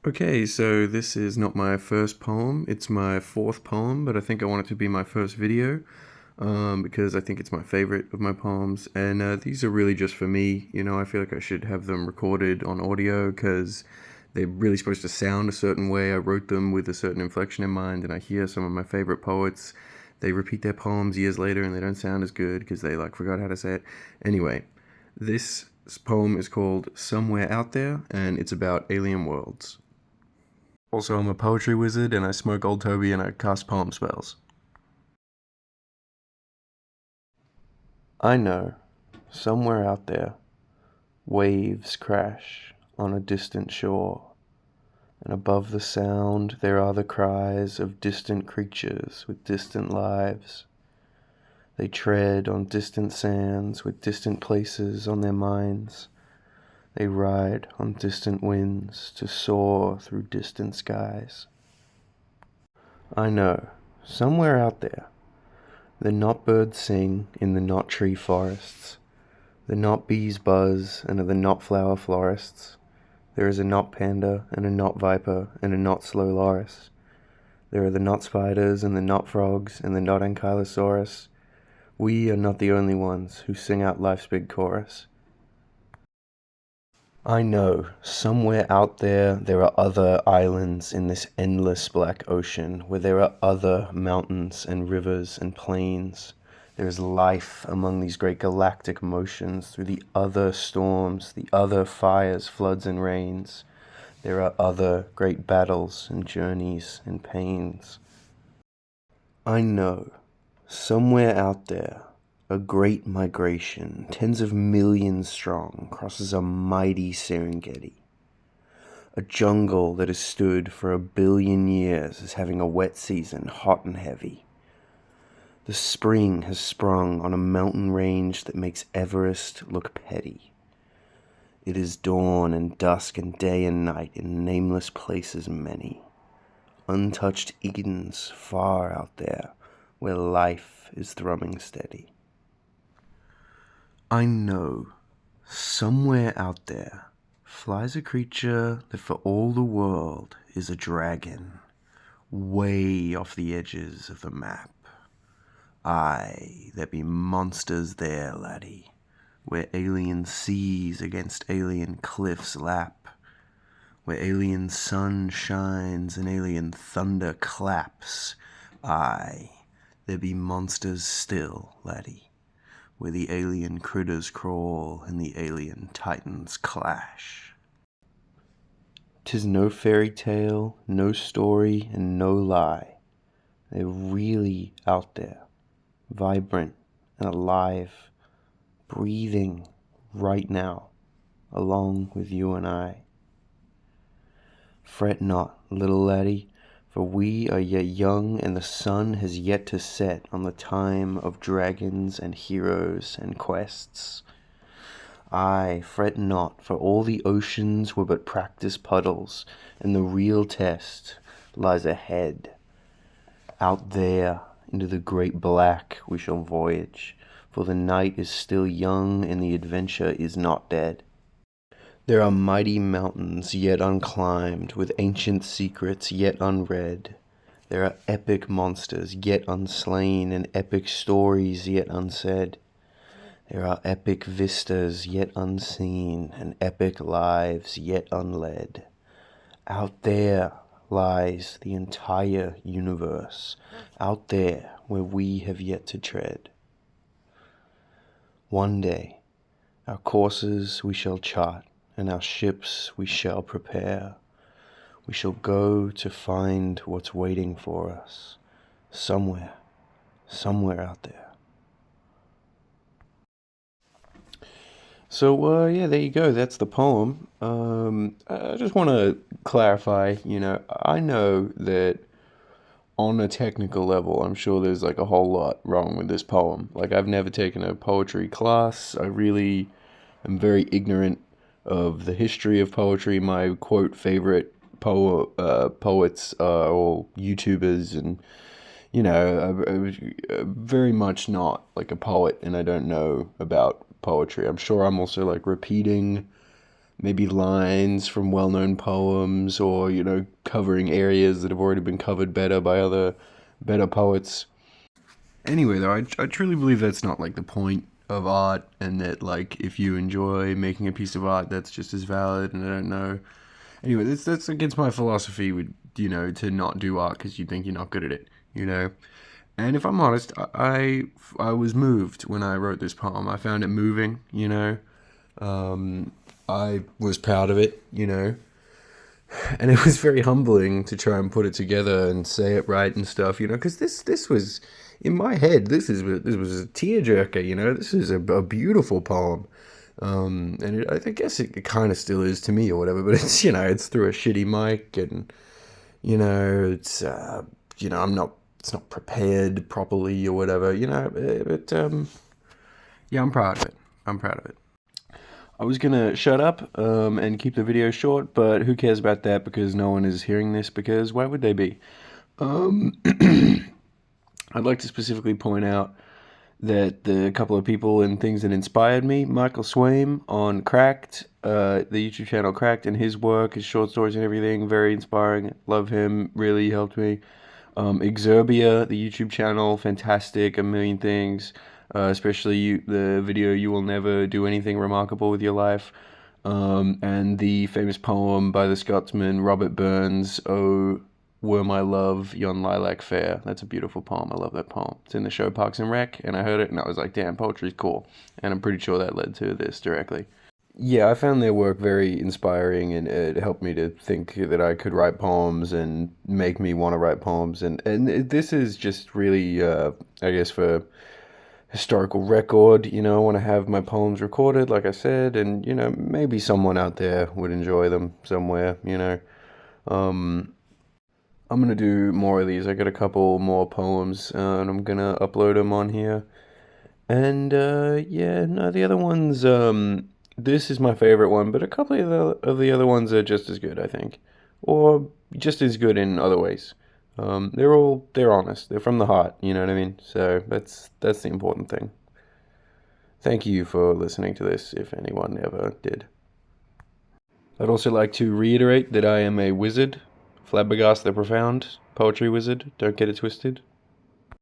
Okay, so this is not my first poem. It's my fourth poem, but I think I want it to be my first video because I think it's my favorite of my poems. And these are really just for me. I feel like I should have them recorded on audio because they're really supposed to sound a certain way. I wrote them with a certain inflection in mind, and I hear some of my favorite poets. They repeat their poems years later and they don't sound as good because they forgot how to say it. Anyway, this poem is called Somewhere Out There and it's about alien worlds. Also, I'm a poetry wizard and I smoke Old Toby and I cast poem spells. I know, somewhere out there, waves crash on a distant shore, and above the sound there are the cries of distant creatures with distant lives. They tread on distant sands with distant places on their minds. They ride on distant winds to soar through distant skies. I know, somewhere out there, the knot birds sing in the knot tree forests. The knot bees buzz and are the knot flower florists. There is a knot panda and a knot viper and a knot slow loris. There are the knot spiders and the knot frogs and the knot ankylosaurus. We are not the only ones who sing out life's big chorus. I know, somewhere out there are other islands in this endless black ocean, where there are other mountains and rivers and plains. There is life among these great galactic motions through the other storms, the other fires, floods, and rains. There are other great battles and journeys and pains. I know, somewhere out there, a great migration, tens of millions strong, crosses a mighty Serengeti. A jungle that has stood for 1 billion years is having a wet season, hot and heavy. The spring has sprung on a mountain range that makes Everest look petty. It is dawn and dusk and day and night in nameless places many. Untouched Edens far out there, where life is thrumming steady. I know, somewhere out there, flies a creature that for all the world is a dragon, way off the edges of the map. Aye, there be monsters there, laddie, where alien seas against alien cliffs lap, where alien sun shines and alien thunder claps. Aye, there be monsters still, laddie, where the alien critters crawl and the alien titans clash. 'Tis no fairy tale, no story, and no lie. They're really out there, vibrant and alive, breathing right now, along with you and I. Fret not, little laddie, for we are yet young and the sun has yet to set on the time of dragons and heroes and quests. Aye, fret not, for all the oceans were but practice puddles, and the real test lies ahead. Out there, into the great black we shall voyage, for the night is still young and the adventure is not dead. There are mighty mountains yet unclimbed, with ancient secrets yet unread. There are epic monsters yet unslain, and epic stories yet unsaid. There are epic vistas yet unseen, and epic lives yet unled. Out there lies the entire universe, out there where we have yet to tread. One day, our courses we shall chart, and our ships we shall prepare. We shall go to find what's waiting for us, somewhere out there. So, yeah, there you go. That's the poem. I just want to clarify, I know that on a technical level, I'm sure there's a whole lot wrong with this poem. I've never taken a poetry class. I really am very ignorant of the history of poetry. My quote favorite poets are all YouTubers, and I'm very much not a poet, and I don't know about poetry. I'm sure I'm also repeating maybe lines from well-known poems, or covering areas that have already been covered better by other better poets. Anyway, though, I truly believe that's not like the point of art, and that like if you enjoy making a piece of art, that's just as valid. And I don't know. Anyway, that's against my philosophy with to not do art because you think you're not good at it. And if I'm honest, I was moved when I wrote this poem. I found it moving. I was proud of it. And it was very humbling to try and put it together and say it right and stuff, because this was in my head. This was a tearjerker, This is a beautiful poem, and I guess it kind of still is to me or whatever. But it's it's through a shitty mic, and it's I'm not. It's not prepared properly or whatever, But yeah, I'm proud of it. I'm proud of it. I was gonna shut up and keep the video short, but who cares about that because no one is hearing this, because why would they be? Um, I'd like to specifically point out that the couple of people and things that inspired me, Michael Swaim on Cracked, the YouTube channel Cracked, and his work, his short stories and everything, very inspiring. Love him, really helped me. Exerbia, the YouTube channel, fantastic, a million things, especially the video "You Will Never Do Anything Remarkable with Your Life," and the famous poem by the Scotsman Robert Burns, "Oh, Were My Love Yon Lilac Fair." That's a beautiful poem. I love that poem. It's in the show Parks and Rec, and I heard it and I was like, damn, poetry's cool. And I'm pretty sure that led to this directly. Yeah, I found their work very inspiring, and it helped me to think that I could write poems and make me want to write poems. This is just really, I guess, for historical record. I want to have my poems recorded, like I said, and maybe someone out there would enjoy them somewhere. Um, I'm gonna do more of these. I got a couple more poems, and I'm gonna upload them on here. And yeah, no, the other ones, this is my favorite one, but a couple of the other ones are just as good, I think, or just as good in other ways. They're honest. They're from the heart. You know what I mean? So that's the important thing. Thank you for listening to this, if anyone ever did. I'd also like to reiterate that I am a wizard, Flabbergast the Profound, poetry wizard. Don't get it twisted.